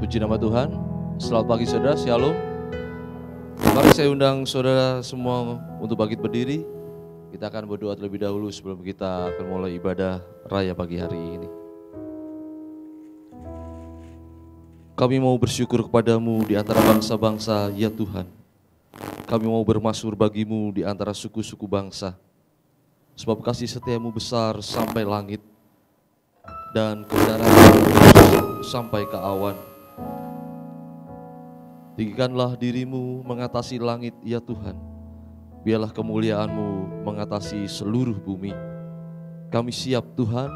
Puji nama Tuhan. Selamat pagi saudara, shalom. Mari saya undang saudara semua untuk bangkit berdiri. Kita akan berdoa terlebih dahulu sebelum kita akan mulai ibadah raya pagi hari ini. Kami mau bersyukur kepadamu di antara bangsa-bangsa, ya Tuhan. Kami mau bermasmur bagimu di antara suku-suku bangsa. Sebab kasih setiamu besar sampai langit dan kebenaranmu sampai ke awan. Tinggikanlah dirimu mengatasi langit, ya Tuhan. Biarlah kemuliaanmu mengatasi seluruh bumi. Kami siap Tuhan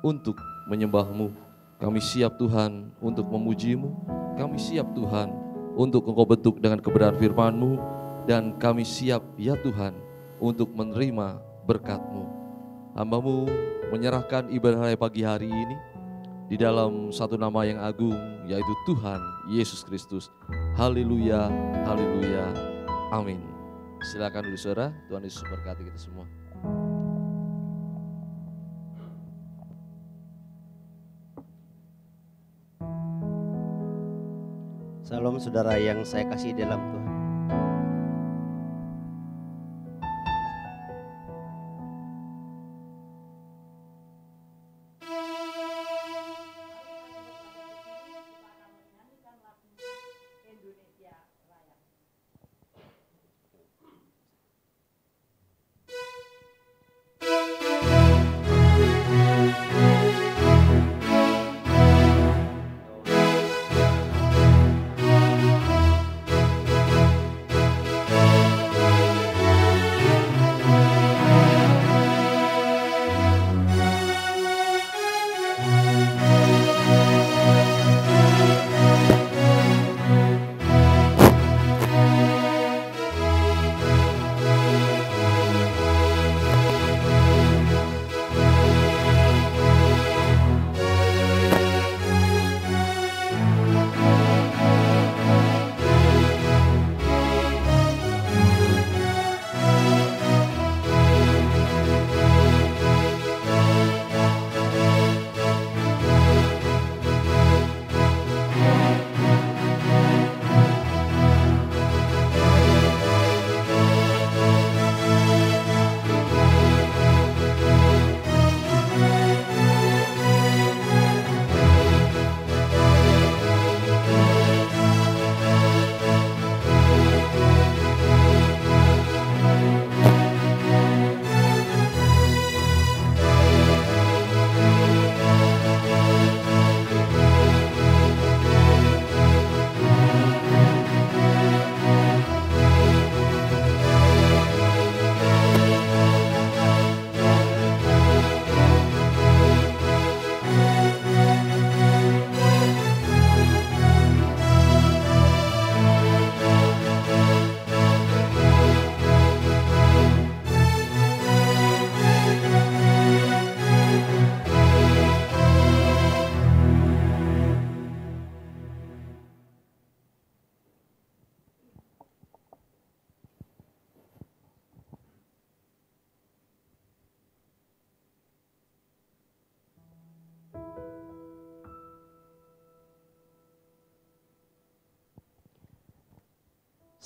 untuk menyembahmu. Kami siap Tuhan untuk memujimu. Kami siap Tuhan untuk Engkau bentuk dengan kebenaran firman-Mu. Dan kami siap ya Tuhan untuk menerima berkat-Mu. Hamba-Mu menyerahkan ibadah raya pagi hari ini di dalam satu nama yang agung, yaitu Tuhan Yesus Kristus. Haleluya, haleluya, amin. Silakan duduk saudara, Tuhan Yesus berkati kita semua. Salam saudara yang saya kasih dalam Tuhan.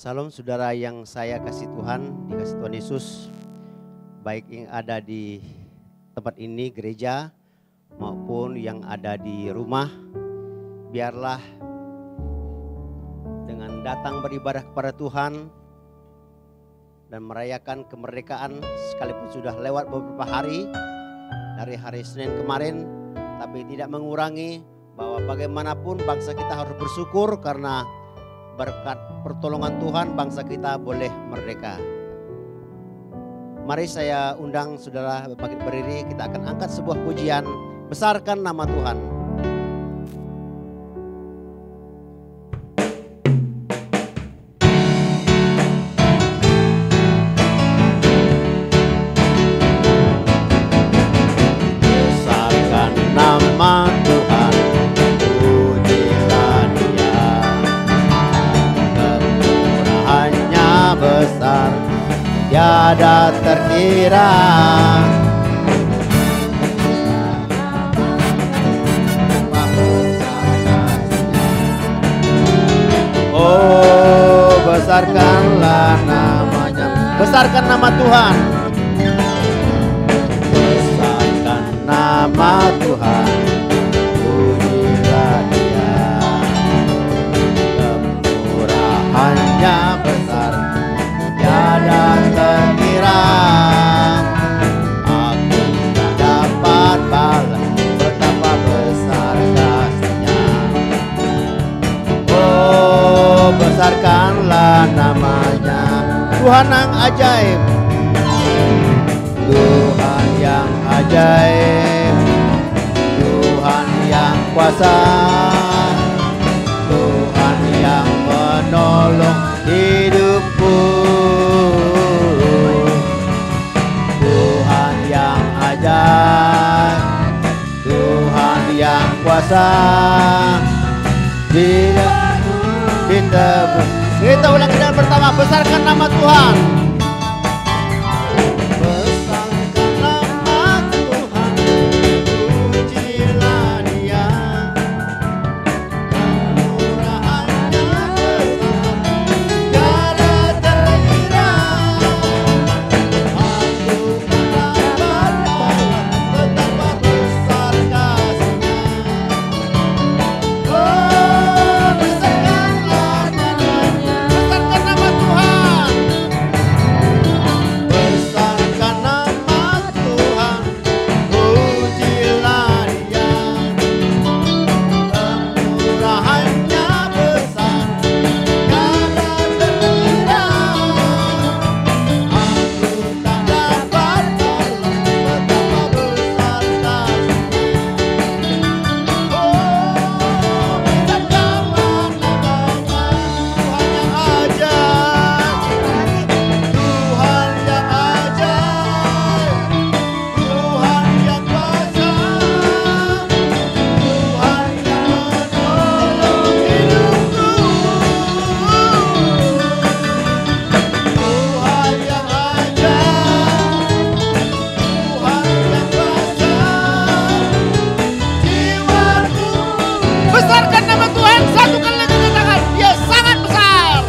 Salam saudara yang saya kasih Tuhan, dikasih Tuhan Yesus, baik yang ada di tempat ini gereja maupun yang ada di rumah. Biarlah dengan datang beribadah kepada Tuhan dan merayakan kemerdekaan, sekalipun sudah lewat beberapa hari dari hari Senin kemarin, tapi tidak mengurangi bahwa bagaimanapun bangsa kita harus bersyukur karena berkat pertolongan Tuhan bangsa kita boleh merdeka. Mari saya undang saudara bangkit berdiri, kita akan angkat sebuah pujian, besarkan nama Tuhan. Besarkan nama Tuhan, pujilah Dia. Kemurahannya besar, tiada terkira. besarkan nama Tuhan. Besarkan nama Tuhan, pujilah Dia. Kemurahannya besar, tiada terkira. Aku tak dapat balas betapa besar kasih-Nya. Oh, besarkanlah namanya, Tuhan yang ajaib, Tuhan yang ajaib, Tuhan yang kuasa, Tuhan yang menolong hidupku, Tuhan yang ajaib, Tuhan yang kuasa. Kita ulang dan pertama, besarkan nama Tuhan. Besarkan nama Tuhan, pujilah Dia. Kemurahannya besar, tiada terkira. Aku tak dapat balas betapa besar kasih-Nya. Oh, besarkanlah namanya, besarkan nama Tuhan. Besarkan nama Tuhan, pujilah Dia. Kemurahannya besar, tiada terkira. Aku tak dapat balas betapa besar kasih-Nya. Oh, besarkanlah namanya, Tuhan yang ajaib, Tuhan yang ajaib, Tuhan yang kuasa, Tuhan yang menolong hidupku, Tuhan yang ajaib, Tuhan yang kuasa, jiwaku. Besarkan nama Tuhan, satukan lagi tangan, Dia sangat besar.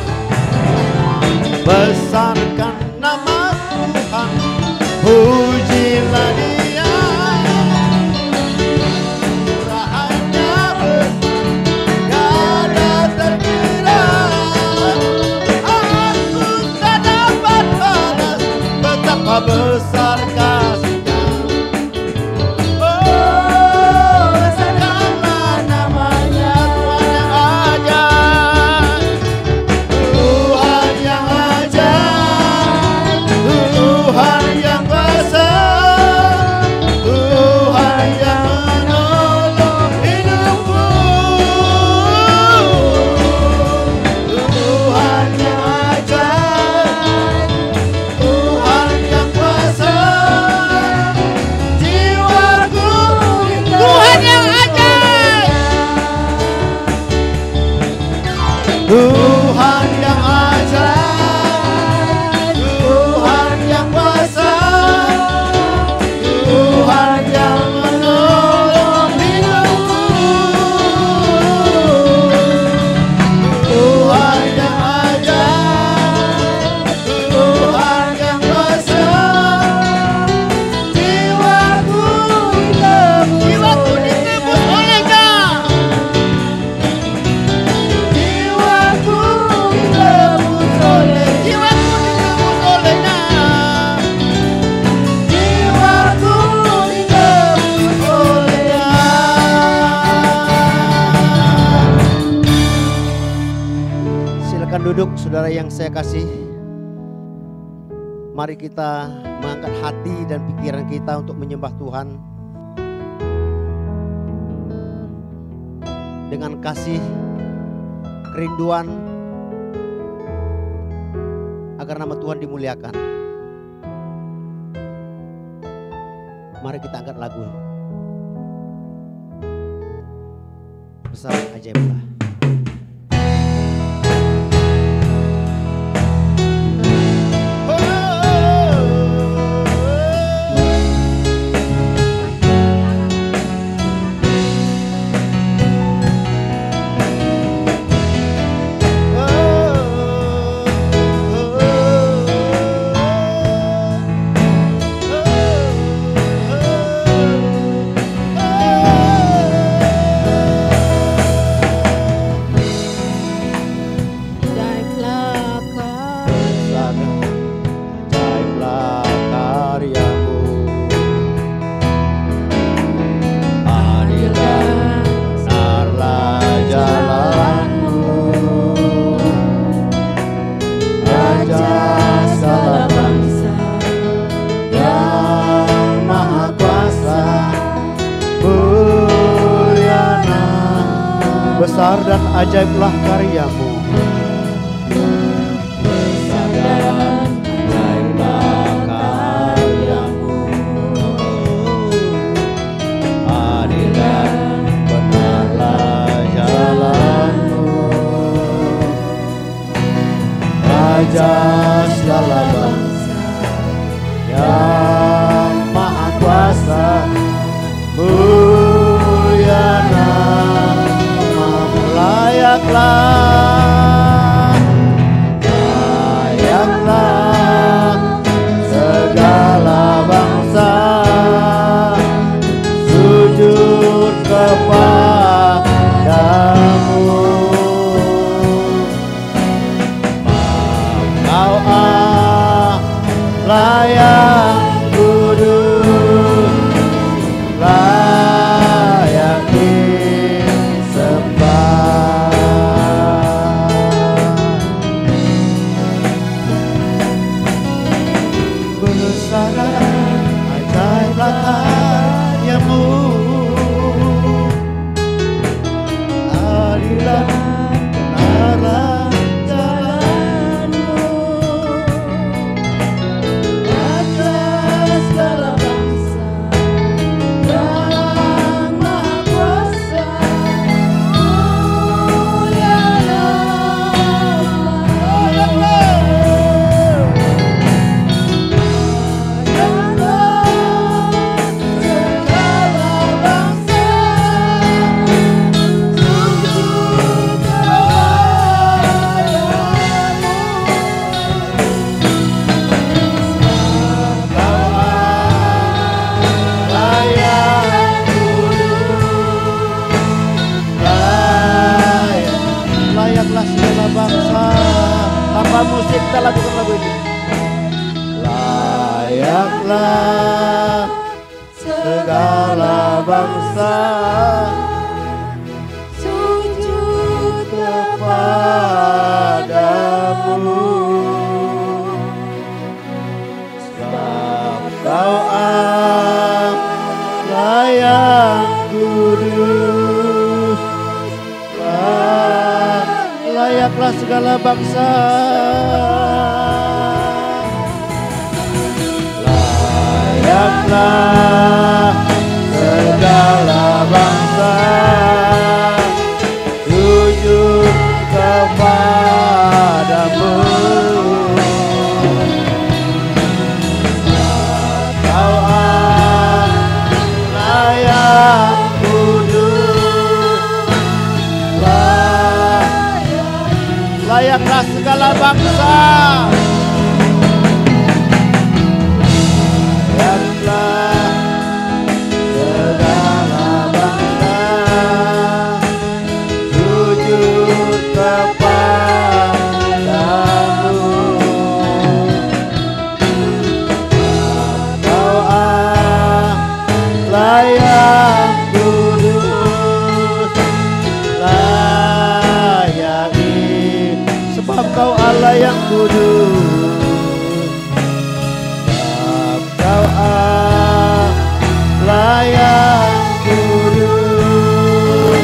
Besarkan nama Tuhan, pujilah Dia. Kemurahannya besar, tiada terkira. Aku tak dapat balas betapa besar kasih-Nya. Oh, besarkanlah namanya, Tuhan yang ajaib, Tuhan yang ajaib, Tuhan yang kuasa, Tuhan yang menolong hidupku, Tuhan yang ajaib, Tuhan yang kuasa, jiwaku. Tuhan yang ajaib, Tuhan yang ajaib, Tuhan yang kuasa, Tuhan yang menolong hidupku, Tuhan yang ajaib, Tuhan yang kuasa, jiwaku ditebus oleh-Nya. Jiwaku ditebus oleh-Nya. Jiwaku ditebus oleh-Nya. Silakan duduk, saudara yang saya kasih. Mari kita mengangkat hati dan pikiran kita untuk menyembah Tuhan dengan kasih, kerinduan, agar nama Tuhan dimuliakan. Mari kita angkat lagu besar ajaiblah. besar dan ajaiblah karyamu. Besar dan ajaiblah karyamu. Adil dan benarlah jalanmu. Raja segala bangsa yang maha kuasa, mulia namamu, layaklah, layaklah segala bangsa sujud kepadamu. Kau layak kudus, layak disembah. Besar ajaiblah karyamu, adilah benarlah jalanmu. Raja segala bangsa yang maha kuasa, mulia layaklah segala bangsa. Tanpa musik kita lakukan lagu ini. Layaklah segala bangsa sujud kepadamu, sebab kau layak kudus, layaklah segala bangsa, layaklah segala bangsa sujud kepadamu. Kau layak kudus, layaklah segala bangsa, layaklah segala bangsa sujud kepadamu. Kau layak kudus, layak sebab kau Allah yang kudus, sebab kau Allah yang kudus,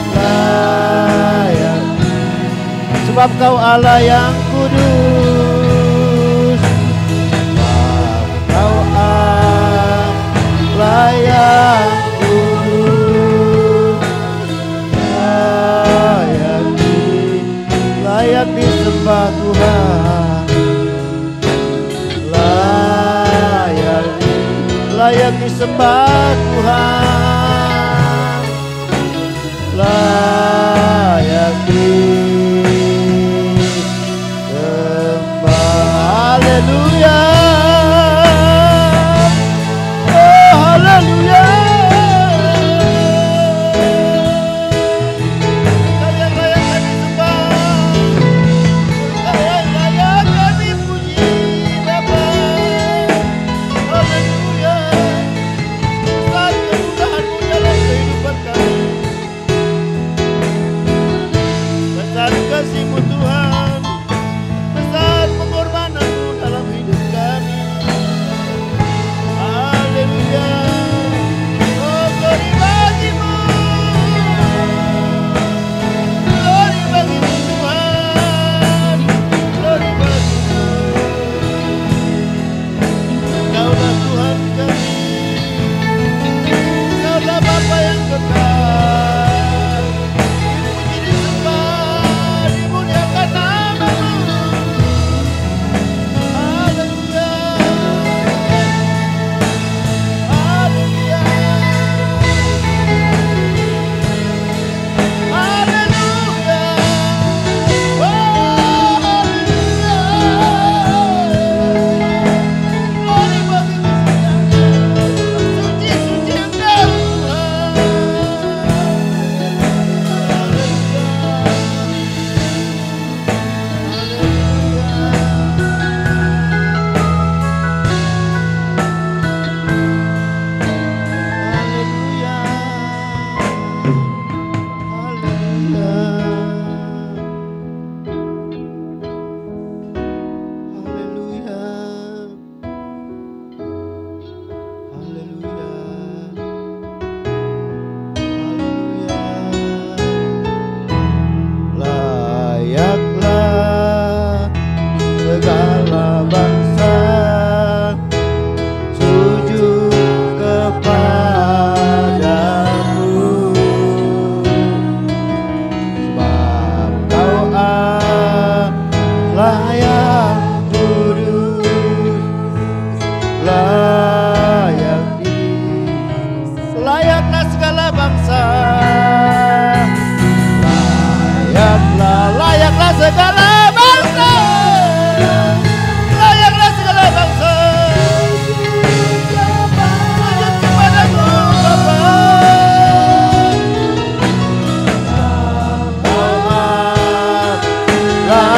layak, sebab kau Allah yang kudus, sebab kau Allah yang kudus, layak disembah Tuhan, layak disembah Tuhan, layak disembah. Haleluya, oh haleluya. Kasih-Mu Tuhan, besar pengorbanan-Mu dalam hidup kami. Haleluya, oh glory bagi-Mu.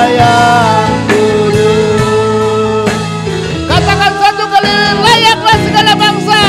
yang kudus. Katakan satu kali, layaklah segala bangsa.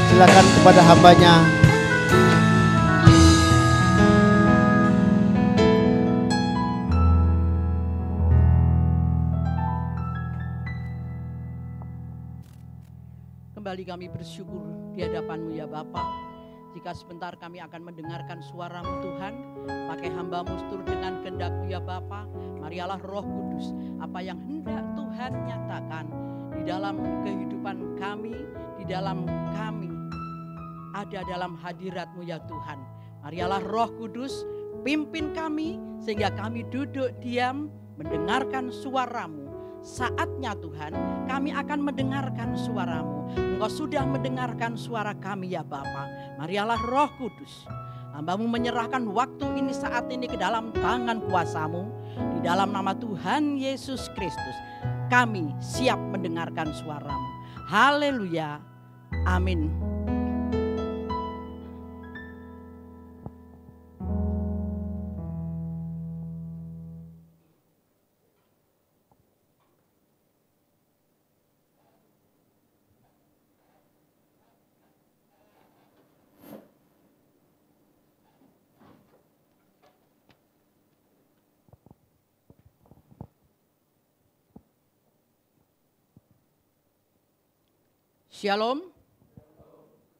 Silakan kepada hambanya. Kembali kami bersyukur di hadapan-Mu ya Bapa. Jika sebentar kami akan mendengarkan suara-Mu Tuhan, pakai hamba-Mu seturut dengan kehendak-Mu ya Bapa. Marialah Roh Kudus, apa yang hendak Tuhan nyatakan di dalam kehidupan kami, di dalam kami, ada dalam hadirat-Mu ya Tuhan. Marialah Roh Kudus, pimpin kami sehingga kami duduk diam mendengarkan suara-Mu. Saatnya Tuhan, kami akan mendengarkan suara-Mu. Engkau sudah mendengarkan suara kami ya Bapa. Marialah Roh Kudus, hamba-Mu menyerahkan waktu ini saat ini ke dalam tangan kuasa-Mu. Di dalam nama Tuhan Yesus Kristus, kami siap mendengarkan suara-Mu. Haleluya, amin. Shalom,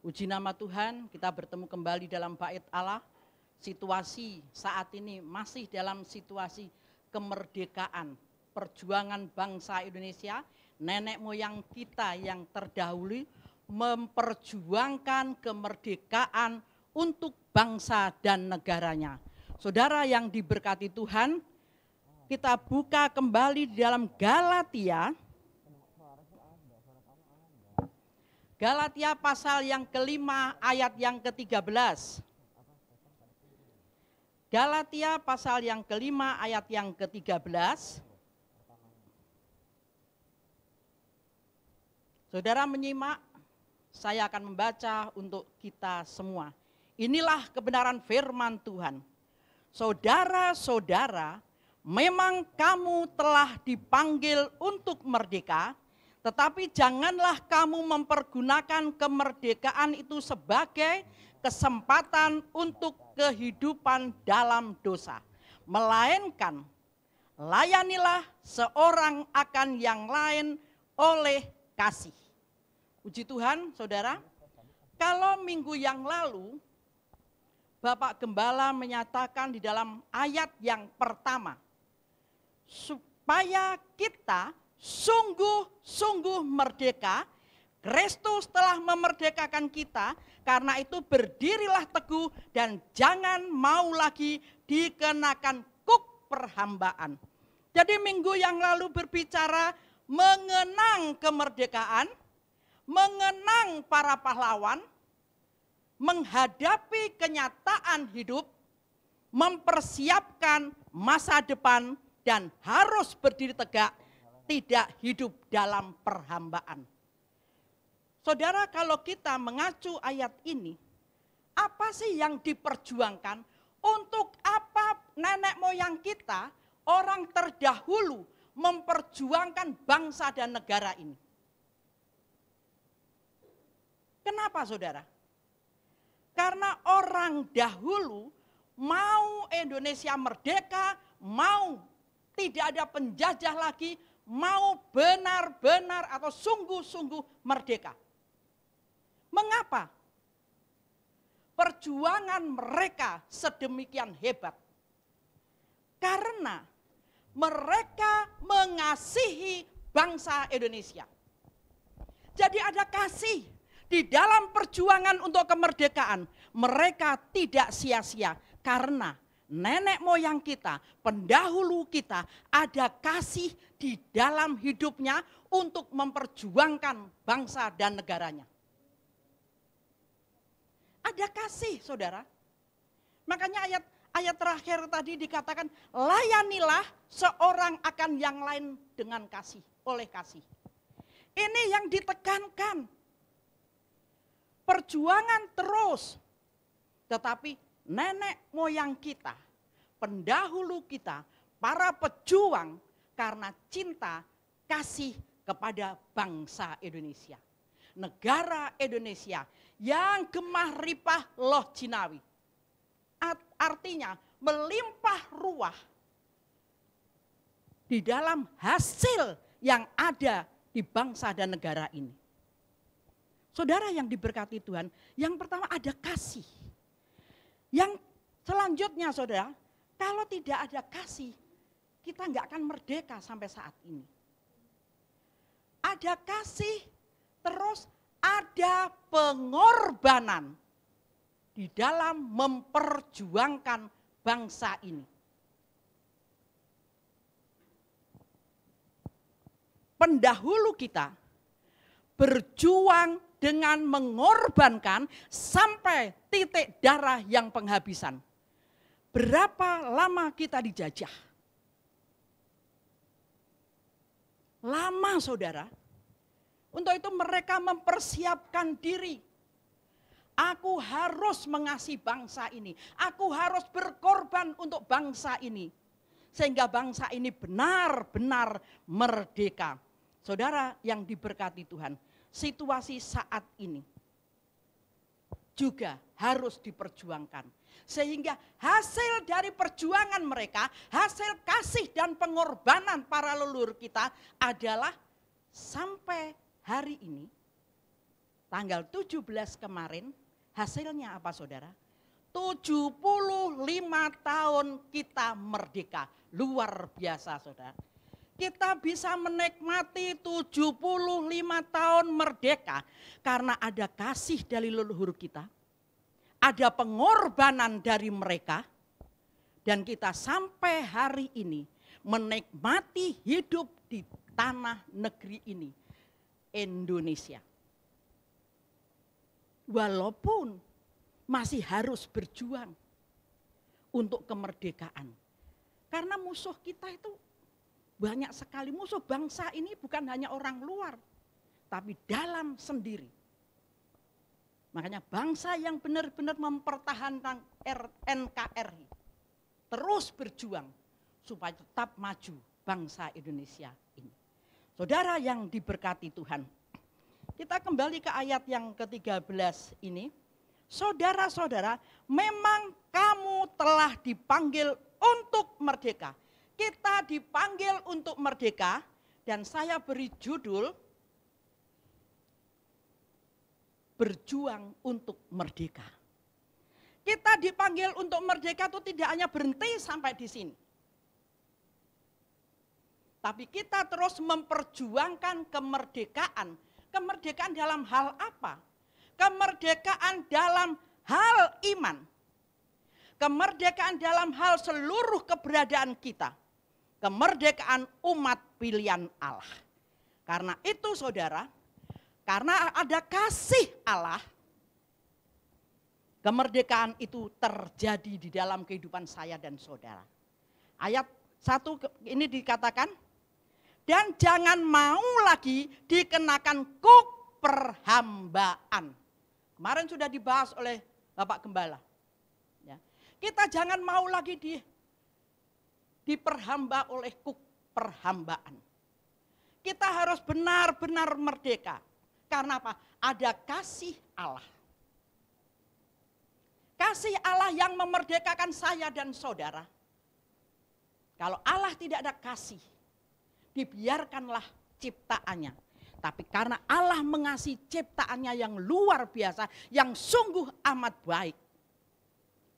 puji nama Tuhan, kita bertemu kembali dalam bait Allah. Situasi saat ini masih dalam situasi kemerdekaan, perjuangan bangsa Indonesia, nenek moyang kita yang terdahulu memperjuangkan kemerdekaan untuk bangsa dan negaranya. Saudara yang diberkati Tuhan, kita buka kembali di dalam Galatia. Galatia pasal yang kelima ayat yang ke-13. Galatia pasal yang kelima ayat yang ke-13. Saudara menyimak, saya akan membaca untuk kita semua. Inilah kebenaran firman Tuhan. Saudara-saudara, memang kamu telah dipanggil untuk merdeka, tetapi janganlah kamu mempergunakan kemerdekaan itu sebagai kesempatan untuk kehidupan dalam dosa. Melainkan layanilah seorang akan yang lain oleh kasih. Puji Tuhan, saudara. Kalau minggu yang lalu Bapak Gembala menyatakan di dalam ayat yang pertama, supaya kita sungguh-sungguh merdeka, Kristus telah memerdekakan kita, karena itu berdirilah teguh dan jangan mau lagi dikenakan kuk perhambaan. Jadi minggu yang lalu berbicara mengenang kemerdekaan, mengenang para pahlawan, menghadapi kenyataan hidup, mempersiapkan masa depan dan harus berdiri tegak, tidak hidup dalam perhambaan. Saudara, kalau kita mengacu ayat ini, apa sih yang diperjuangkan? Untuk apa nenek moyang kita, orang terdahulu memperjuangkan bangsa dan negara ini? Kenapa saudara? Karena orang dahulu mau Indonesia merdeka, mau tidak ada penjajah lagi, mau benar-benar atau sungguh-sungguh merdeka. Mengapa? perjuangan mereka sedemikian hebat? Karena mereka mengasihi bangsa Indonesia. Jadi ada kasih di dalam perjuangan untuk kemerdekaan. Mereka tidak sia-sia karena nenek moyang kita, pendahulu kita ada kasih di dalam hidupnya untuk memperjuangkan bangsa dan negaranya. Ada kasih, saudara. Makanya ayat terakhir tadi dikatakan, layanilah seorang akan yang lain dengan kasih, oleh kasih. Ini yang ditekankan. Perjuangan terus. Tetapi nenek moyang kita, pendahulu kita, para pejuang karena cinta, kasih kepada bangsa Indonesia. Negara Indonesia yang gemah ripah loh jinawi. Artinya melimpah ruah di dalam hasil yang ada di bangsa dan negara ini. Saudara yang diberkati Tuhan, yang pertama ada kasih. Yang selanjutnya saudara, kalau tidak ada kasih, kita nggak akan merdeka sampai saat ini. Ada kasih, terus ada pengorbanan di dalam memperjuangkan bangsa ini. Pendahulu kita berjuang dengan mengorbankan sampai titik darah yang penghabisan. Berapa lama kita dijajah? Lama, saudara. Untuk itu mereka mempersiapkan diri. Aku harus mengasihi bangsa ini. Aku harus berkorban untuk bangsa ini. Sehingga bangsa ini benar-benar merdeka. Saudara yang diberkati Tuhan, situasi saat ini juga harus diperjuangkan. Sehingga hasil dari perjuangan mereka, hasil kasih dan pengorbanan para leluhur kita adalah sampai hari ini, tanggal 17 kemarin, hasilnya apa saudara? 75 tahun kita merdeka. Luar biasa saudara. Kita bisa menikmati 75 tahun merdeka karena ada kasih dari leluhur kita. Ada pengorbanan dari mereka. Dan kita sampai hari ini menikmati hidup di tanah negeri ini. Indonesia. Walaupun masih harus berjuang untuk kemerdekaan. Karena musuh kita itu banyak sekali. Musuh bangsa ini bukan hanya orang luar, tapi dalam sendiri. Makanya bangsa yang benar-benar mempertahankan NKRI terus berjuang supaya tetap maju bangsa Indonesia ini. Saudara yang diberkati Tuhan, kita kembali ke ayat yang ke-13 ini. Saudara-saudara, memang kamu telah dipanggil untuk merdeka. Kita dipanggil untuk merdeka dan saya beri judul berjuang untuk merdeka. Kita dipanggil untuk merdeka itu tidak hanya berhenti sampai di sini. Tapi kita terus memperjuangkan kemerdekaan. Kemerdekaan dalam hal apa? Kemerdekaan dalam hal iman. Kemerdekaan dalam hal seluruh keberadaan kita. Kemerdekaan umat pilihan Allah. Karena itu saudara, karena ada kasih Allah, kemerdekaan itu terjadi di dalam kehidupan saya dan saudara. Ayat 1 ini dikatakan, dan jangan mau lagi dikenakan kuk perhambaan. Kemarin sudah dibahas oleh Bapak Gembala. Ya. Kita jangan mau lagi diperhamba oleh kuk perhambaan. Kita harus benar-benar merdeka. Karena apa? Ada kasih Allah. Kasih Allah yang memerdekakan saya dan saudara. Kalau Allah tidak ada kasih, dibiarkanlah ciptaannya. Tapi karena Allah mengasihi ciptaannya yang luar biasa, yang sungguh amat baik,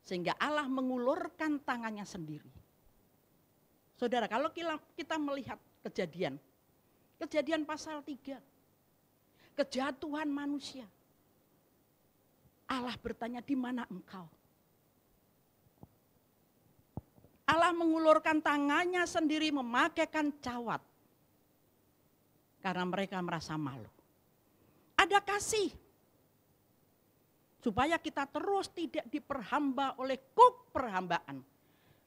Sehingga Allah mengulurkan tangannya sendiri. Saudara, kalau kita melihat kejadian pasal 3, kejatuhan manusia. Allah bertanya, di mana engkau? Allah mengulurkan tangannya sendiri memakaikan cawat. Karena mereka merasa malu. Ada kasih. Supaya kita terus tidak diperhamba oleh kuk perhambaan.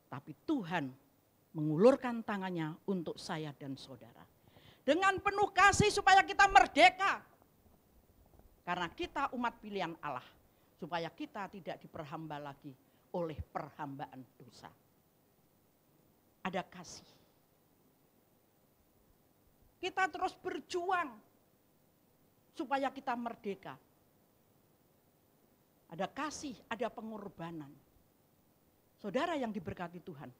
Tapi Tuhan mengulurkan tangannya untuk saya dan saudara. Dengan penuh kasih supaya kita merdeka. Karena kita umat pilihan Allah. Supaya kita tidak diperhamba lagi oleh perhambaan dosa. Ada kasih. Kita terus berjuang supaya kita merdeka. Ada kasih, ada pengorbanan. Saudara yang diberkati Tuhan,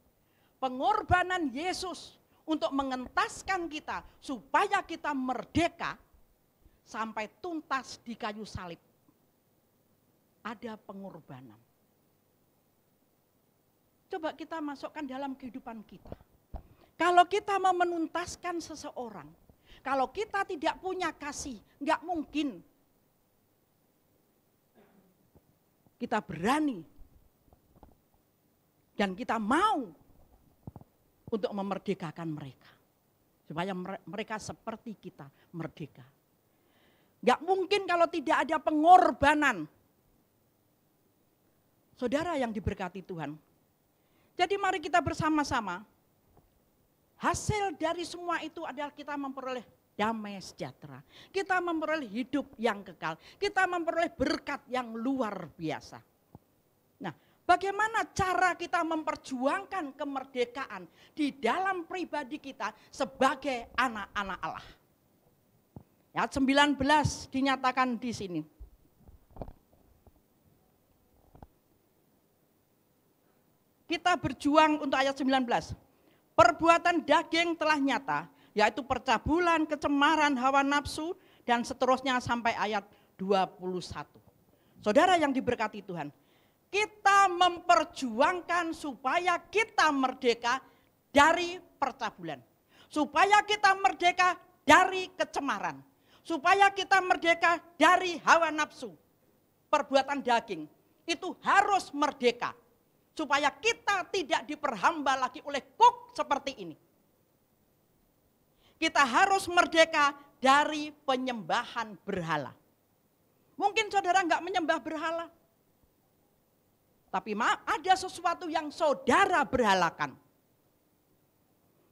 pengorbanan Yesus untuk mengentaskan kita supaya kita merdeka sampai tuntas di kayu salib. Ada pengorbanan. Coba kita masukkan dalam kehidupan kita. Kalau kita mau menuntaskan seseorang, kalau kita tidak punya kasih, enggak mungkin kita berani dan kita mau untuk memerdekakan mereka. Supaya mereka seperti kita merdeka. Enggak mungkin kalau tidak ada pengorbanan. Saudara yang diberkati Tuhan. Jadi mari kita bersama-sama. Hasil dari semua itu adalah kita memperoleh damai sejahtera. Kita memperoleh hidup yang kekal. Kita memperoleh berkat yang luar biasa. Nah, bagaimana cara kita memperjuangkan kemerdekaan di dalam pribadi kita sebagai anak-anak Allah? Ayat 19 dinyatakan di sini. Kita berjuang untuk ayat 19. Perbuatan daging telah nyata, yaitu percabulan, kecemaran, hawa nafsu, dan seterusnya sampai ayat 21. Saudara yang diberkati Tuhan, kita memperjuangkan supaya kita merdeka dari percabulan. Supaya kita merdeka dari kecemaran. Supaya kita merdeka dari hawa nafsu. Perbuatan daging itu harus merdeka. Supaya kita tidak diperhamba lagi oleh kuk seperti ini. Kita harus merdeka dari penyembahan berhala. Mungkin saudara enggak menyembah berhala. Tapi ada sesuatu yang saudara berhalakan.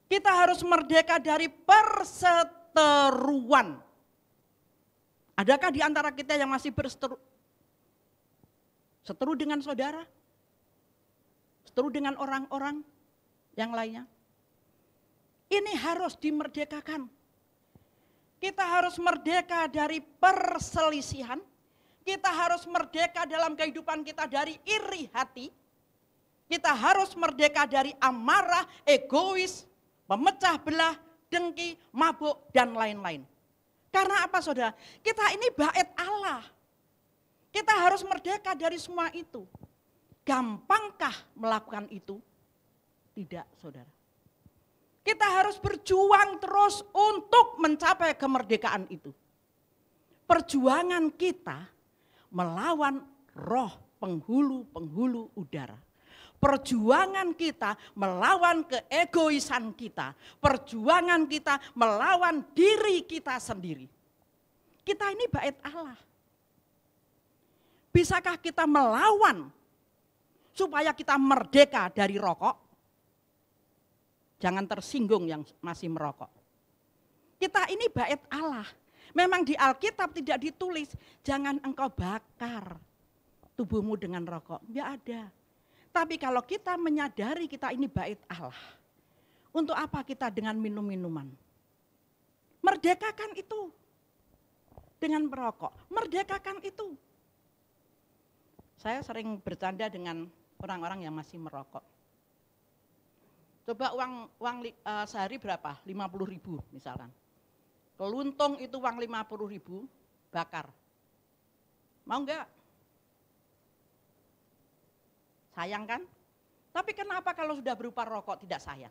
Kita harus merdeka dari perseteruan. Adakah di antara kita yang masih berseteru dengan saudara? Seteru dengan orang-orang yang lainnya. Ini harus dimerdekakan. Kita harus merdeka dari perselisihan. Kita harus merdeka dalam kehidupan kita dari iri hati. Kita harus merdeka dari amarah, egois, memecah belah, dengki, mabuk, dan lain-lain. Karena apa saudara? Kita ini bait Allah. Kita harus merdeka dari semua itu. Gampangkah melakukan itu? Tidak, saudara. Kita harus berjuang terus untuk mencapai kemerdekaan itu. Perjuangan kita melawan roh penghulu-penghulu udara. Perjuangan kita melawan keegoisan kita. Perjuangan kita melawan diri kita sendiri. Kita ini bait Allah. Bisakah kita melawan supaya kita merdeka dari rokok? Jangan tersinggung yang masih merokok. Kita ini bait Allah. Memang di Alkitab tidak ditulis, jangan engkau bakar tubuhmu dengan rokok. Enggak ada. Tapi kalau kita menyadari kita ini bait Allah, untuk apa kita dengan minum-minuman? Merdekakan itu. Dengan merokok, merdekakan itu. Saya sering bercanda dengan orang-orang yang masih merokok. Coba uang sehari berapa? 50.000 misalkan. Keluntung itu uang 50.000 bakar. Mau enggak? Sayang kan? Tapi kenapa kalau sudah berupa rokok tidak sayang?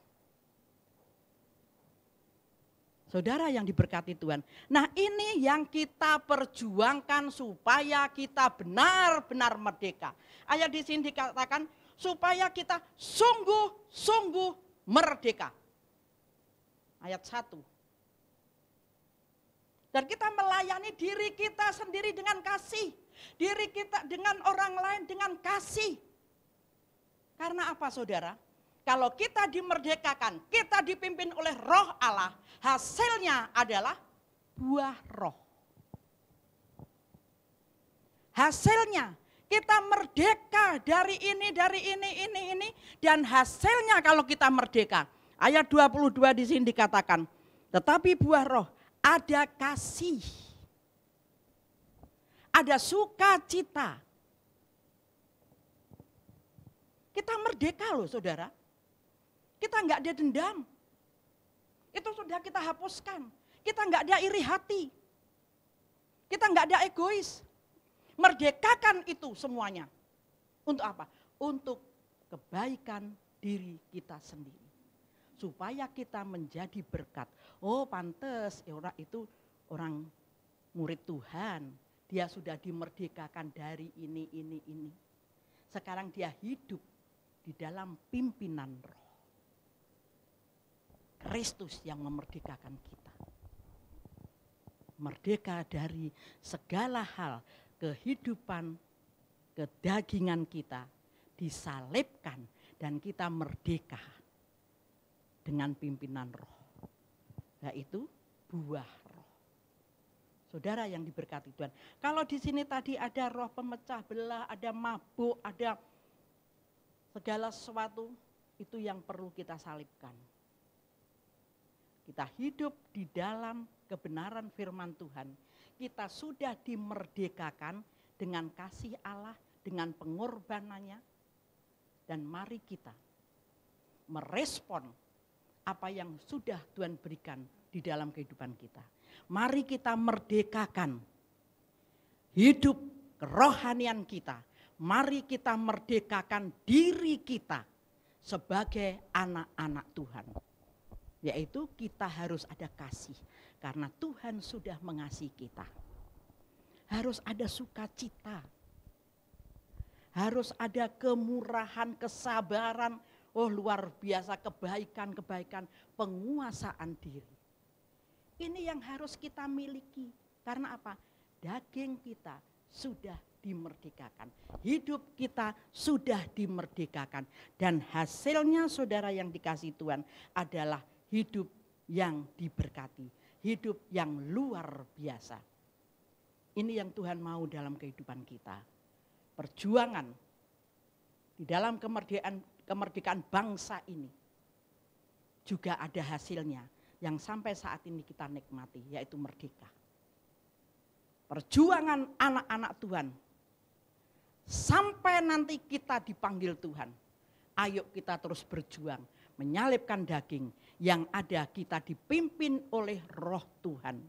Saudara yang diberkati Tuhan. Nah ini yang kita perjuangkan supaya kita benar-benar merdeka. Ayat di sini dikatakan supaya kita sungguh-sungguh merdeka. Ayat 1. Dan kita melayani diri kita sendiri dengan kasih. Diri kita dengan orang lain dengan kasih. Karena apa saudara? Kalau kita dimerdekakan, kita dipimpin oleh Roh Allah, hasilnya adalah buah roh. Hasilnya kita merdeka dari ini, dan hasilnya kalau kita merdeka. Ayat 22 di sini dikatakan, tetapi buah roh ada kasih, ada sukacita. Kita merdeka loh saudara. Kita enggak ada dendam. Itu sudah kita hapuskan. Kita enggak ada iri hati. Kita enggak ada egois. Merdekakan itu semuanya. Untuk apa? Untuk kebaikan diri kita sendiri. Supaya kita menjadi berkat. Oh pantes orang itu orang murid Tuhan. Dia sudah dimerdekakan dari ini. Sekarang dia hidup di dalam pimpinan roh. Kristus yang memerdekakan kita. Merdeka dari segala hal kehidupan, kedagingan kita disalibkan dan kita merdeka dengan pimpinan roh. Yaitu buah roh. Saudara yang diberkati Tuhan. Kalau di sini tadi ada roh pemecah belah, ada mabuk, ada segala sesuatu, itu yang perlu kita salibkan. Kita hidup di dalam kebenaran firman Tuhan. Kita sudah dimerdekakan dengan kasih Allah, dengan pengorbanannya. Dan mari kita merespon apa yang sudah Tuhan berikan di dalam kehidupan kita. Mari kita merdekakan hidup kerohanian kita. Mari kita merdekakan diri kita sebagai anak-anak Tuhan. Yaitu kita harus ada kasih. Karena Tuhan sudah mengasihi kita. Harus ada sukacita. Harus ada kemurahan, kesabaran. Oh luar biasa kebaikan-kebaikan, penguasaan diri. Ini yang harus kita miliki. Karena apa? Daging kita sudah dimerdekakan. Hidup kita sudah dimerdekakan. Dan hasilnya saudara yang dikasihi Tuhan adalah hidup yang diberkati, hidup yang luar biasa. Ini yang Tuhan mau dalam kehidupan kita. Perjuangan di dalam kemerdekaan bangsa ini juga ada hasilnya yang sampai saat ini kita nikmati, yaitu merdeka. Perjuangan anak-anak Tuhan sampai nanti kita dipanggil Tuhan. Ayo kita terus berjuang, menyalibkan daging. Yang ada kita dipimpin oleh roh Tuhan.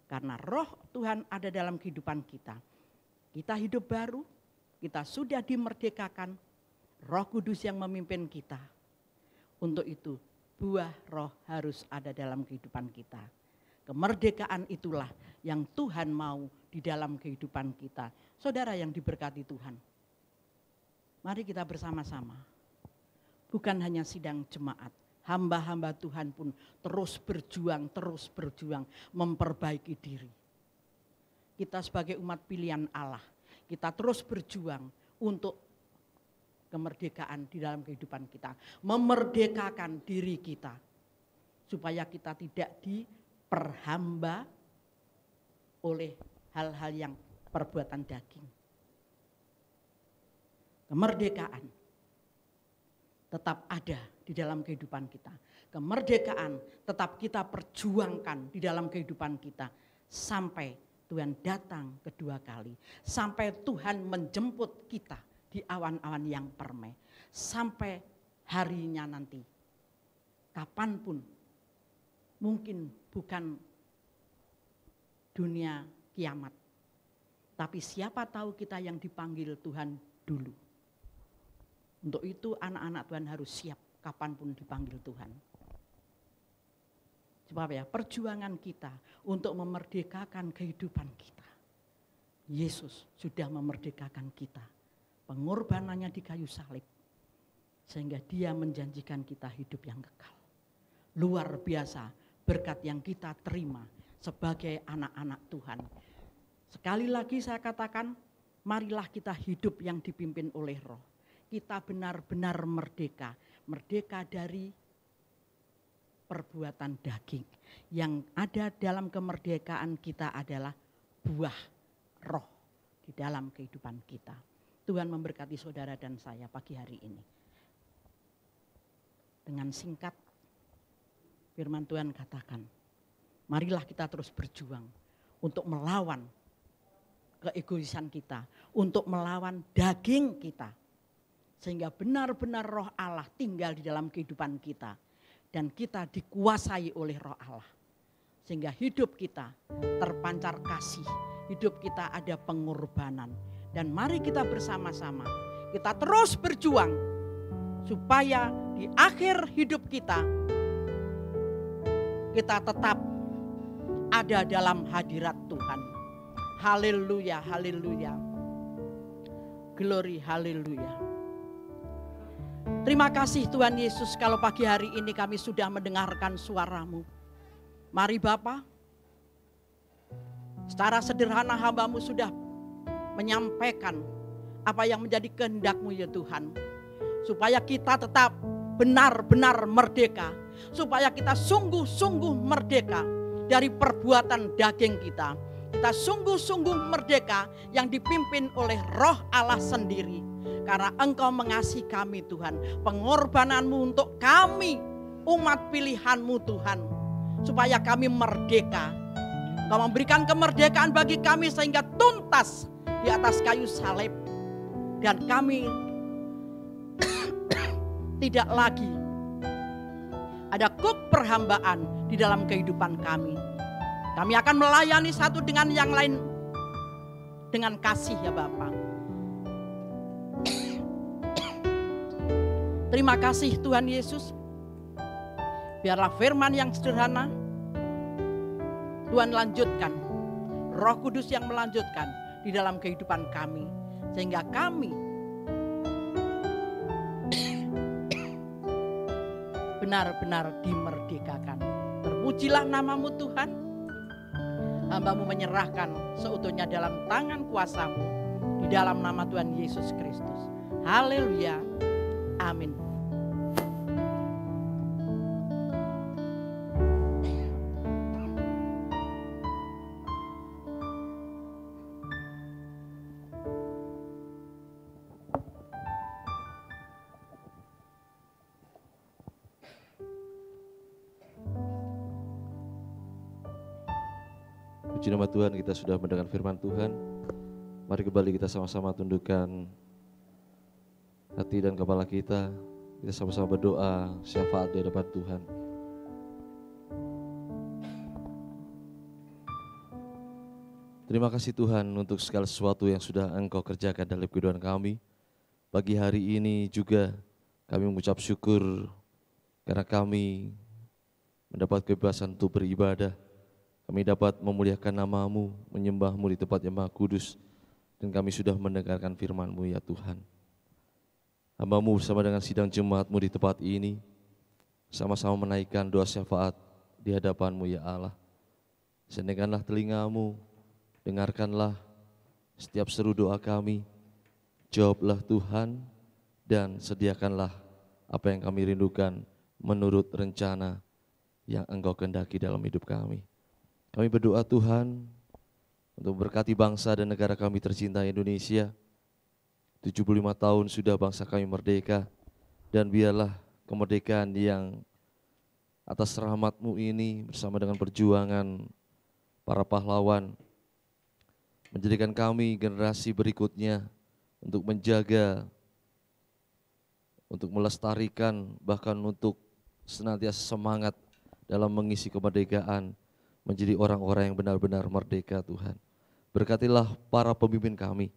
Karena roh Tuhan ada dalam kehidupan kita. Kita hidup baru, kita sudah dimerdekakan. Roh Kudus yang memimpin kita. Untuk itu buah roh harus ada dalam kehidupan kita. Kemerdekaan itulah yang Tuhan mau di dalam kehidupan kita. Saudara yang diberkati Tuhan. Mari kita bersama-sama. Bukan hanya sidang jemaat. Hamba-hamba Tuhan pun terus berjuang, memperbaiki diri. Kita sebagai umat pilihan Allah, kita terus berjuang untuk kemerdekaan di dalam kehidupan kita. Memerdekakan diri kita, supaya kita tidak diperhamba oleh hal-hal yang perbuatan daging. Kemerdekaan tetap ada di dalam kehidupan kita. Kemerdekaan tetap kita perjuangkan di dalam kehidupan kita sampai Tuhan datang kedua kali. Sampai Tuhan menjemput kita di awan-awan yang permai. Sampai harinya nanti. Kapanpun. Mungkin bukan dunia kiamat. Tapi siapa tahu kita yang dipanggil Tuhan dulu. Untuk itu anak-anak Tuhan harus siap kapanpun dipanggil Tuhan. Sebab ya, perjuangan kita untuk memerdekakan kehidupan kita. Yesus sudah memerdekakan kita. Pengorbanannya di kayu salib. Sehingga dia menjanjikan kita hidup yang kekal. Luar biasa berkat yang kita terima sebagai anak-anak Tuhan. Sekali lagi saya katakan, marilah kita hidup yang dipimpin oleh Roh. Kita benar-benar merdeka. Merdeka dari perbuatan daging. Yang ada dalam kemerdekaan kita adalah buah roh di dalam kehidupan kita. Tuhan memberkati saudara dan saya pagi hari ini. Dengan singkat, firman Tuhan katakan, marilah kita terus berjuang untuk melawan keegoisan kita, untuk melawan daging kita. Sehingga benar-benar roh Allah tinggal di dalam kehidupan kita. Dan kita dikuasai oleh roh Allah. Sehingga hidup kita terpancar kasih, hidup kita ada pengorbanan. Dan mari kita bersama-sama, kita terus berjuang supaya di akhir hidup kita tetap ada dalam hadirat Tuhan. Haleluya, haleluya. Glory, haleluya. Terima kasih Tuhan Yesus kalau pagi hari ini kami sudah mendengarkan suara-Mu. Mari Bapa, secara sederhana hamba-Mu sudah menyampaikan apa yang menjadi kehendak-Mu ya Tuhan. Supaya kita tetap benar-benar merdeka. Supaya kita sungguh-sungguh merdeka dari perbuatan daging kita. Kita sungguh-sungguh merdeka yang dipimpin oleh Roh Allah sendiri. Karena Engkau mengasihi kami Tuhan. Pengorbanan-Mu untuk kami, umat pilihan-Mu Tuhan. Supaya kami merdeka. Engkau memberikan kemerdekaan bagi kami sehingga tuntas di atas kayu salib. Dan kami tidak lagi ada kuk perhambaan di dalam kehidupan kami. Kami akan melayani satu dengan yang lain dengan kasih ya Bapa. Terima kasih Tuhan Yesus. Biarlah firman yang sederhana Tuhan lanjutkan. Roh Kudus yang melanjutkan di dalam kehidupan kami. Sehingga kami benar-benar dimerdekakan. Terpujilah nama-Mu Tuhan. Hamba-Mu menyerahkan seutuhnya dalam tangan kuasa-Mu. Di dalam nama Tuhan Yesus Kristus. Haleluya. Amin. Puji nama Tuhan, kita sudah mendengar firman Tuhan. Mari kembali kita sama-sama tundukkan hati dan kepala kita. Kita sama-sama berdoa syafaat di hadapan Tuhan. Terima kasih Tuhan untuk segala sesuatu yang sudah Engkau kerjakan dalam kehidupan kami. Pagi hari ini juga kami mengucap syukur karena kami mendapat kebebasan untuk beribadah. Kami dapat memuliakan nama-Mu, menyembah-Mu di tempat yang maha kudus. Dan kami sudah mendengarkan firman-Mu ya Tuhan. Hamba-Mu bersama dengan sidang jemaat-Mu di tempat ini, sama-sama menaikkan doa syafaat di hadapan-Mu ya Allah. Sendirikanlah telinga-Mu, dengarkanlah setiap seru doa kami. Jawablah Tuhan dan sediakanlah apa yang kami rindukan menurut rencana yang Engkau kehendaki dalam hidup kami. Kami berdoa Tuhan untuk berkati bangsa dan negara kami tercinta Indonesia. 75 tahun sudah bangsa kami merdeka. Dan biarlah kemerdekaan yang atas rahmat-Mu ini bersama dengan perjuangan para pahlawan menjadikan kami generasi berikutnya untuk menjaga, untuk melestarikan, bahkan untuk senantiasa semangat dalam mengisi kemerdekaan. Menjadi orang-orang yang benar-benar merdeka Tuhan. Berkatilah para pemimpin kami.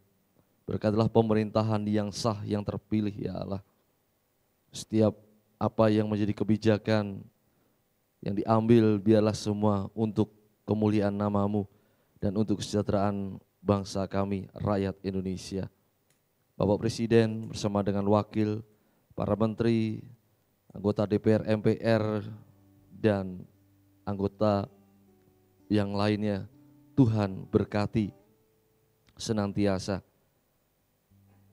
Berkatilah pemerintahan yang sah, yang terpilih ya Allah. Setiap apa yang menjadi kebijakan yang diambil biarlah semua untuk kemuliaan nama-Mu dan untuk kesejahteraan bangsa kami, rakyat Indonesia. Bapak Presiden bersama dengan wakil, para menteri, anggota DPR, MPR, dan anggota yang lainnya, Tuhan berkati senantiasa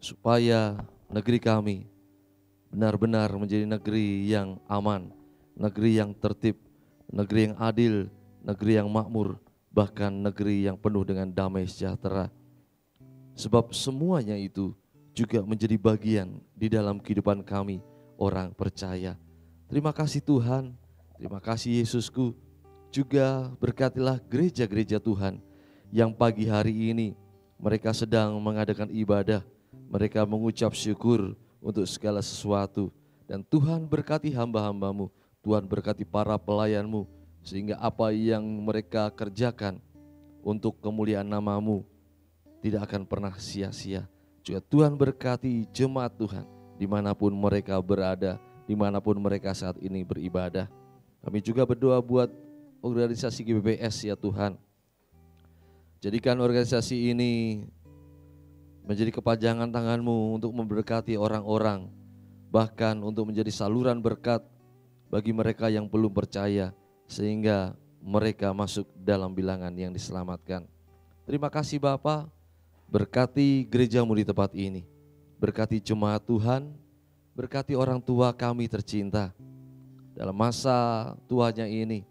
supaya negeri kami benar-benar menjadi negeri yang aman, negeri yang tertib, negeri yang adil, negeri yang makmur, bahkan negeri yang penuh dengan damai sejahtera. Sebab semuanya itu juga menjadi bagian di dalam kehidupan kami orang percaya. Terima kasih Tuhan, terima kasih Yesusku. Juga berkatilah gereja-gereja Tuhan yang pagi hari ini mereka sedang mengadakan ibadah, mereka mengucap syukur untuk segala sesuatu. Dan Tuhan berkati hamba-hamba-Mu, Tuhan berkati para pelayan-Mu, sehingga apa yang mereka kerjakan untuk kemuliaan nama-Mu tidak akan pernah sia-sia. Juga Tuhan berkati jemaat Tuhan dimanapun mereka berada, dimanapun mereka saat ini beribadah. Kami juga berdoa buat organisasi GBPS ya Tuhan. Jadikan organisasi ini menjadi kepanjangan tangan-Mu untuk memberkati orang-orang, bahkan untuk menjadi saluran berkat bagi mereka yang belum percaya, sehingga mereka masuk dalam bilangan yang diselamatkan. Terima kasih Bapa, berkati gereja-Mu di tempat ini, berkati jemaat Tuhan, berkati orang tua kami tercinta. Dalam masa tuanya ini,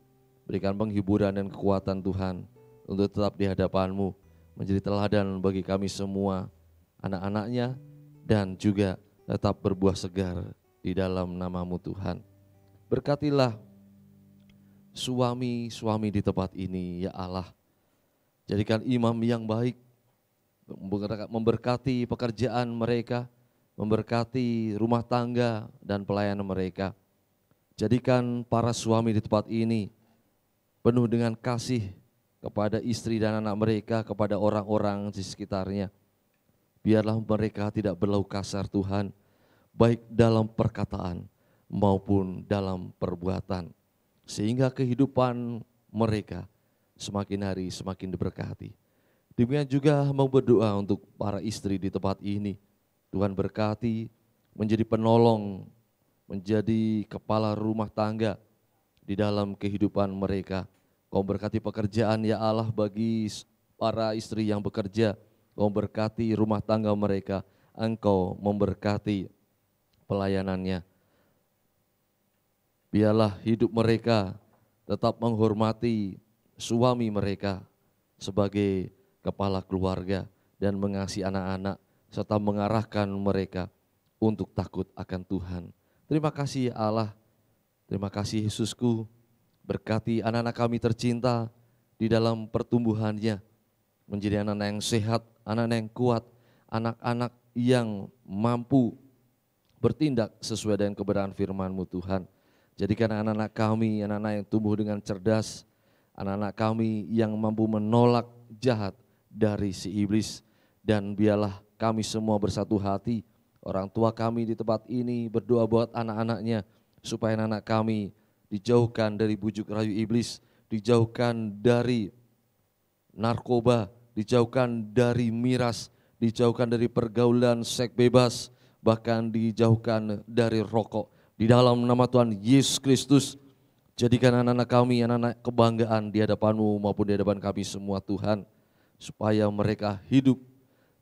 berikan penghiburan dan kekuatan Tuhan untuk tetap di hadapan-Mu, menjadi teladan bagi kami semua, anak-anaknya, dan juga tetap berbuah segar di dalam nama-Mu Tuhan. Berkatilah suami-suami di tempat ini ya Allah. Jadikan imam yang baik, memberkati pekerjaan mereka, memberkati rumah tangga dan pelayanan mereka. Jadikan para suami di tempat ini penuh dengan kasih kepada istri dan anak mereka, kepada orang-orang di sekitarnya. Biarlah mereka tidak berlaku kasar Tuhan, baik dalam perkataan maupun dalam perbuatan, sehingga kehidupan mereka semakin hari semakin diberkati. Demikian juga mau berdoa untuk para istri di tempat ini. Tuhan berkati, menjadi penolong, menjadi kepala rumah tangga di dalam kehidupan mereka. Kau berkati pekerjaan ya Allah bagi para istri yang bekerja. Kau berkati rumah tangga mereka. Engkau memberkati pelayanannya. Biarlah hidup mereka tetap menghormati suami mereka sebagai kepala keluarga dan mengasihi anak-anak serta mengarahkan mereka untuk takut akan Tuhan. Terima kasih ya Allah, terima kasih Yesusku, berkati anak-anak kami tercinta di dalam pertumbuhannya, menjadi anak-anak yang sehat, anak-anak yang kuat, anak-anak yang mampu bertindak sesuai dengan kebenaran firman-Mu Tuhan. Jadikan anak-anak kami, anak-anak yang tumbuh dengan cerdas, anak-anak kami yang mampu menolak jahat dari si iblis. Dan biarlah kami semua bersatu hati, orang tua kami di tempat ini berdoa buat anak-anaknya, supaya anak-anak kami dijauhkan dari bujuk rayu iblis, dijauhkan dari narkoba, dijauhkan dari miras, dijauhkan dari pergaulan seks bebas, bahkan dijauhkan dari rokok. Di dalam nama Tuhan Yesus Kristus, jadikan anak-anak kami anak-anak kebanggaan di hadapan-Mu maupun di hadapan kami semua Tuhan, supaya mereka hidup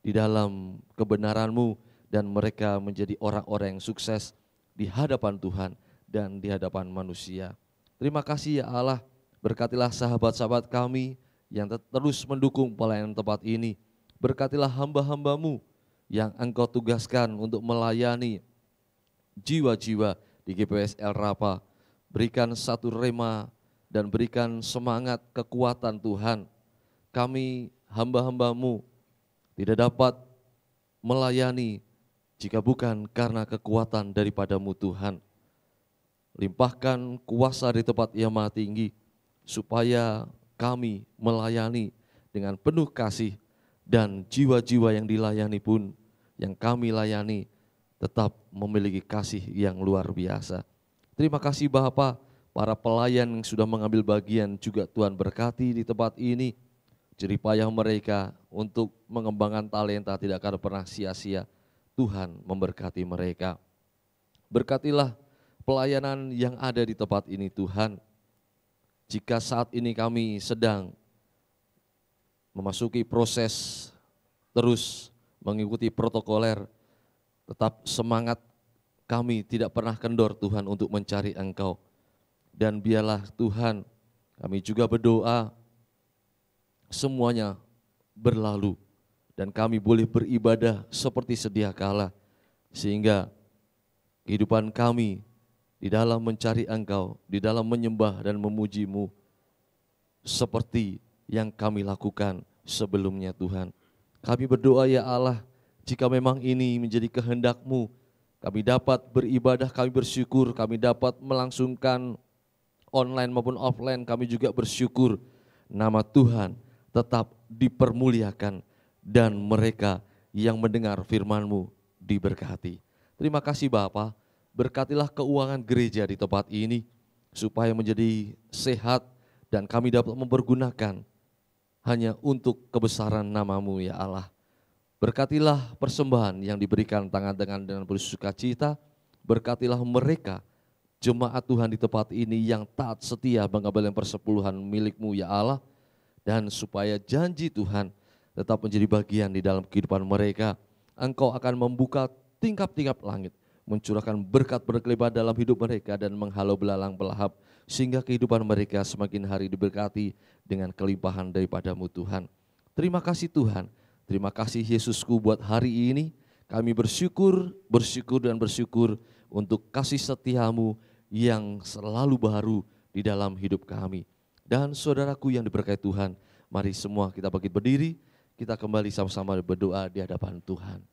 di dalam kebenaran-Mu dan mereka menjadi orang-orang yang sukses di hadapan Tuhan dan di hadapan manusia. Terima kasih ya Allah, berkatilah sahabat-sahabat kami yang terus mendukung pelayanan tempat ini. Berkatilah hamba-hamba-Mu yang Engkau tugaskan untuk melayani jiwa-jiwa di GPS El Rapa. Berikan satu rema dan berikan semangat kekuatan Tuhan. Kami hamba-hamba-Mu tidak dapat melayani jika bukan karena kekuatan daripada-Mu Tuhan. Limpahkan kuasa di tempat yang maha tinggi, supaya kami melayani dengan penuh kasih, dan jiwa-jiwa yang dilayani pun, yang kami layani, tetap memiliki kasih yang luar biasa. Terima kasih Bapa, para pelayan yang sudah mengambil bagian juga Tuhan berkati di tempat ini. Jeripayah mereka untuk mengembangkan talenta tidak akan pernah sia-sia. Tuhan memberkati mereka. Berkatilah pelayanan yang ada di tempat ini Tuhan. Jika saat ini kami sedang memasuki proses terus mengikuti protokoler, tetap semangat kami tidak pernah kendor Tuhan untuk mencari Engkau. Dan biarlah Tuhan kami juga berdoa semuanya berlalu dan kami boleh beribadah seperti sedia kala, sehingga kehidupan kami di dalam mencari Engkau, di dalam menyembah dan memuji-Mu seperti yang kami lakukan sebelumnya Tuhan. Kami berdoa ya Allah, jika memang ini menjadi kehendak-Mu, kami dapat beribadah, kami bersyukur, kami dapat melangsungkan online maupun offline, kami juga bersyukur. Nama Tuhan tetap dipermuliakan dan mereka yang mendengar firman-Mu diberkati. Terima kasih Bapa, berkatilah keuangan gereja di tempat ini supaya menjadi sehat dan kami dapat mempergunakan hanya untuk kebesaran nama-Mu ya Allah. Berkatilah persembahan yang diberikan tangan dengan bersukacita, berkatilah mereka jemaat Tuhan di tempat ini yang taat setia mengambil persepuluhan milik-Mu ya Allah. Dan supaya janji Tuhan tetap menjadi bagian di dalam kehidupan mereka, Engkau akan membuka tingkap-tingkap langit, mencurahkan berkat berkelipat dalam hidup mereka dan menghalau belalang belahap, sehingga kehidupan mereka semakin hari diberkati dengan kelimpahan daripada-Mu Tuhan. Terima kasih Tuhan, terima kasih Yesusku buat hari ini. Kami bersyukur untuk kasih setia-Mu yang selalu baru di dalam hidup kami. Dan saudaraku yang diberkati Tuhan, mari semua kita bangkit berdiri, kita kembali sama-sama berdoa di hadapan Tuhan.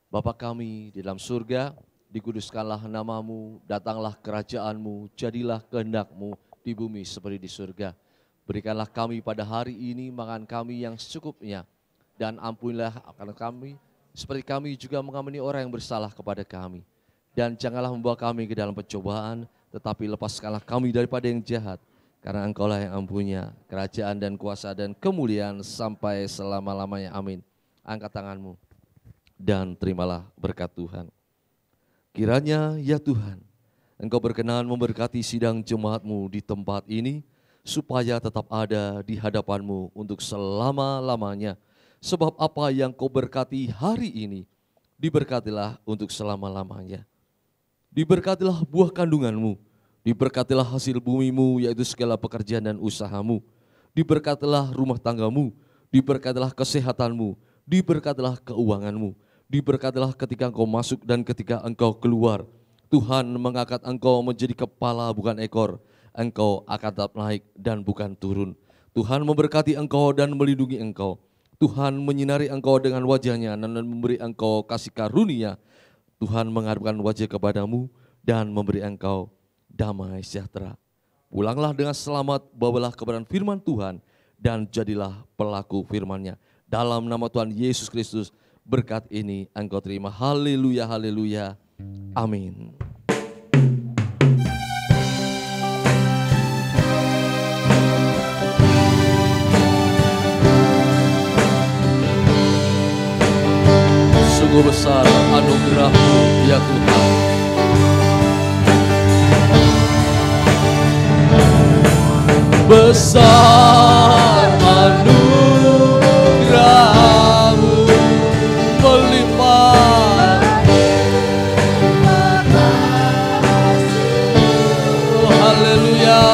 Bapa kami di dalam surga, dikuduskanlah nama-Mu, datanglah kerajaan-Mu, jadilah kehendak-Mu di bumi seperti di surga. Berikanlah kami pada hari ini makan kami yang secukupnya, dan ampunilah akan kami, seperti kami juga mengampuni orang yang bersalah kepada kami. Dan janganlah membawa kami ke dalam pencobaan, tetapi lepaskanlah kami daripada yang jahat. Karena Engkaulah yang mempunyai kerajaan dan kuasa dan kemuliaan sampai selama-lamanya. Amin. Angkat tanganmu dan terimalah berkat Tuhan. Kiranya ya Tuhan, Engkau berkenan memberkati sidang jemaat-Mu di tempat ini, supaya tetap ada di hadapan-Mu untuk selama-lamanya. Sebab apa yang Kau berkati hari ini, diberkatilah untuk selama-lamanya. Diberkatilah buah kandungan-Mu, diberkatilah hasil bumi-Mu, yaitu segala pekerjaan dan usaha-Mu. Diberkatilah rumah tangga-Mu, diberkatilah kesehatan-Mu, diberkatilah keuangan-Mu. Diberkatilah ketika Engkau masuk dan ketika Engkau keluar. Tuhan mengangkat Engkau menjadi kepala bukan ekor. Engkau akan tetap naik dan bukan turun. Tuhan memberkati Engkau dan melindungi Engkau. Tuhan menyinari Engkau dengan wajah-Nya dan memberi Engkau kasih karunia. Tuhan menghadapkan wajah kepadamu dan memberi Engkau damai sejahtera. Pulanglah dengan selamat, bawalah kebenaran firman Tuhan, dan jadilah pelaku firman-Nya. Dalam nama Tuhan Yesus Kristus, berkat ini Engkau terima. Haleluya, haleluya. Amin. Sungguh besar anugerah-Mu ya Tuhan. Besar anugerah-Mu melimpah. Oh, haleluya.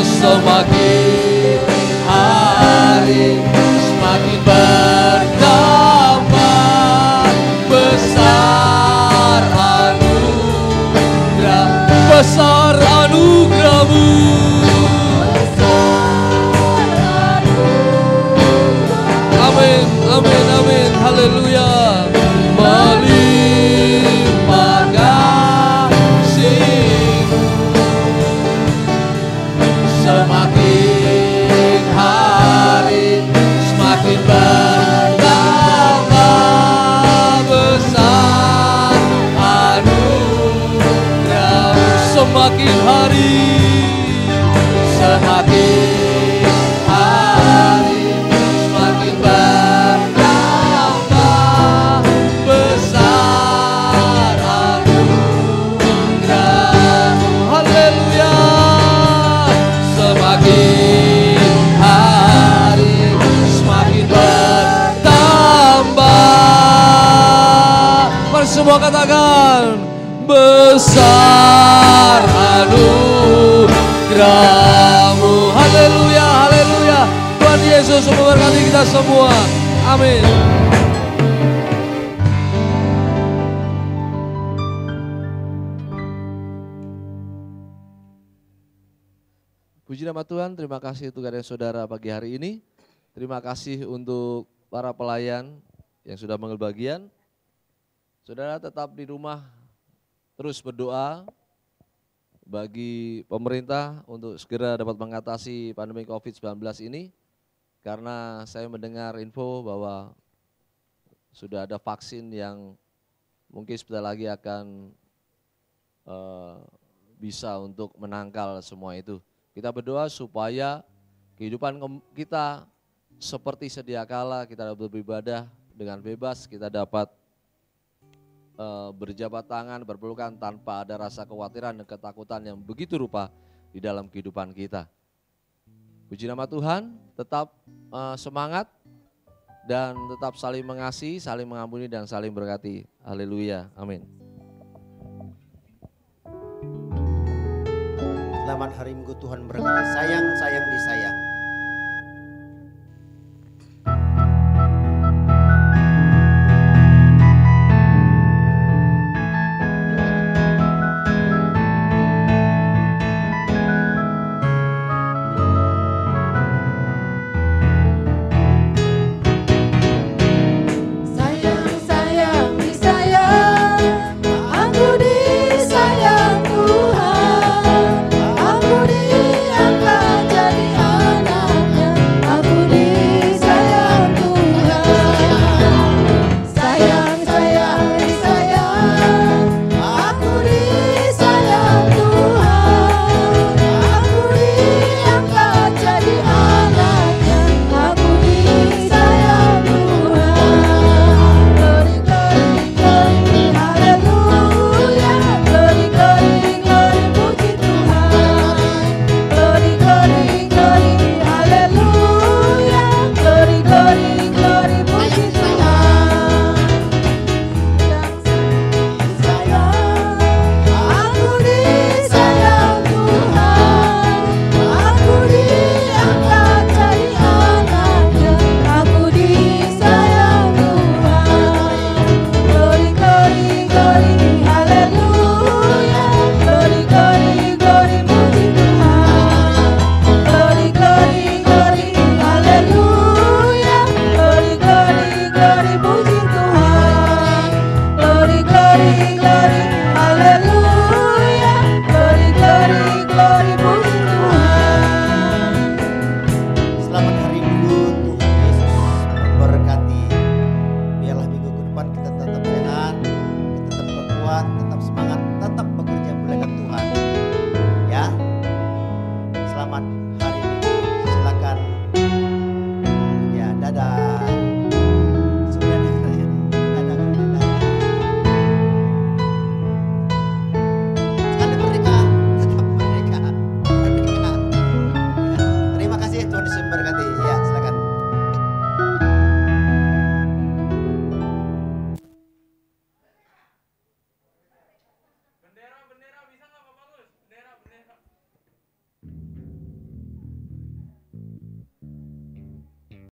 Semakin hari semakin bertambah besar anugerah, besar anugerah-Mu. semakin hari semakin bertambah besar anugerah-Mu. Haleluya. Semakin hari semakin bertambah. Mari semua katakan, besar anugerah-Mu. Haleluya, haleluya. Tuhan Yesus memberkati kita semua. Amin. Puji nama Tuhan, terima kasih untuk kehadiran saudara pagi hari ini. Terima kasih untuk para pelayan yang sudah mengambil bagian. Saudara tetap di rumah, terus berdoa bagi pemerintah untuk segera dapat mengatasi pandemi COVID-19 ini. Karena saya mendengar info bahwa sudah ada vaksin yang mungkin sebentar lagi akan bisa untuk menangkal semua itu. Kita berdoa supaya kehidupan kita seperti sedia kala, kita dapat beribadah dengan bebas, kita dapat berjabat tangan, berpelukan tanpa ada rasa kekhawatiran dan ketakutan yang begitu rupa di dalam kehidupan kita. Puji nama Tuhan, tetap semangat dan tetap saling mengasihi, saling mengampuni dan saling berkati. Haleluya, amin. Selamat hari Minggu, Tuhan berkati. Sayang, sayang, disayang. Glory,